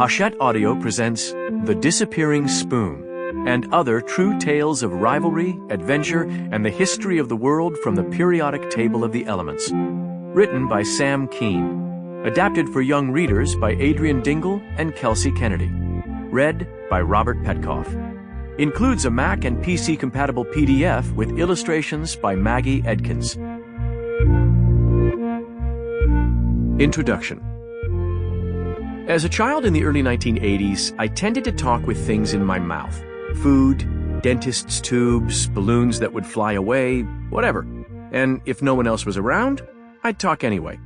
Hachette Audio presents The Disappearing Spoon and other true tales of rivalry, adventure, and the history of the world from the periodic table of the elements. Written by Sam Kean. Adapted for young readers by Adrian Dingle and Kelsey Kennedy. Read by Robert Petkoff. Includes a Mac and PC-compatible PDF with illustrations by Maggie Edkins. Introduction. As a child in the early 1980s, I tended to talk with things in my mouth. Food, dentist's tubes, balloons that would fly away, whatever. And if no one else was around, I'd talk anyway.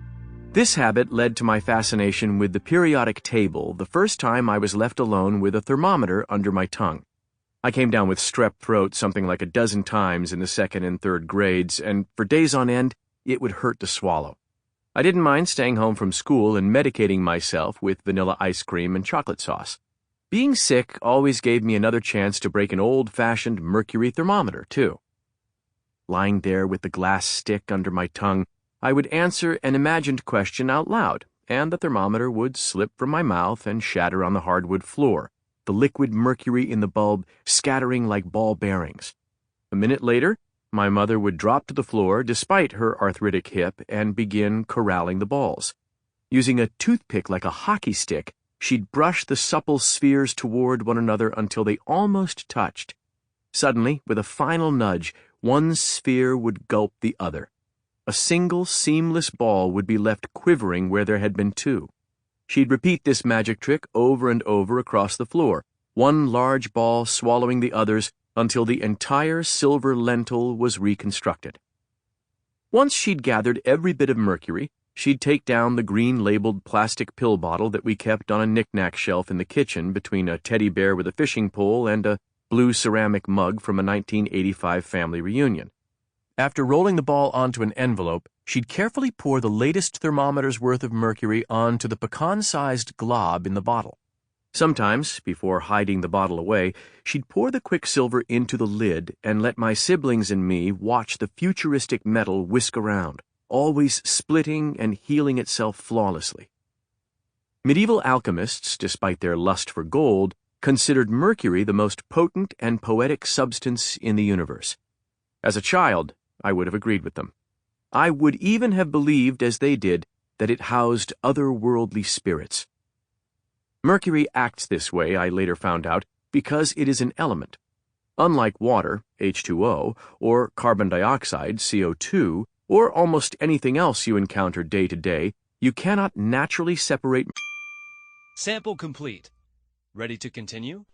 This habit led to my fascination with the periodic table the first time I was left alone with a thermometer under my tongue. I came down with strep throat something like a dozen times in the second and third grades, and for days on end, it would hurt to swallow. I didn't mind staying home from school and medicating myself with vanilla ice cream and chocolate sauce. Being sick always gave me another chance to break an old-fashioned mercury thermometer, too. Lying there with the glass stick under my tongue, I would answer an imagined question out loud, and the thermometer would slip from my mouth and shatter on the hardwood floor, the liquid mercury in the bulb scattering like ball bearings. A minute later, my mother would drop to the floor despite her arthritic hip and begin corralling the balls. Using a toothpick like a hockey stick, she'd brush the supple spheres toward one another until they almost touched. Suddenly, with a final nudge, one sphere would gulp the other. A single, seamless ball would be left quivering where there had been two. She'd repeat this magic trick over and over across the floor, one large ball swallowing the others until the entire silver lentil was reconstructed. Once she'd gathered every bit of mercury, she'd take down the green-labeled plastic pill bottle that we kept on a knick-knack shelf in the kitchen between a teddy bear with a fishing pole and a blue ceramic mug from a 1985 family reunion. After rolling the ball onto an envelope, she'd carefully pour the latest thermometer's worth of mercury onto the pecan-sized glob in the bottle. Sometimes, before hiding the bottle away, she'd pour the quicksilver into the lid and let my siblings and me watch the futuristic metal whisk around, always splitting and healing itself flawlessly. Medieval alchemists, despite their lust for gold, considered mercury the most potent and poetic substance in the universe. As a child, I would have agreed with them. I would even have believed, as they did, that it housed otherworldly spirits. Mercury acts this way, I later found out, because it is an element. Unlike water, H2O, or carbon dioxide, CO2, or almost anything else you encounter day to day, you cannot naturally separate. Sample complete. Ready to continue?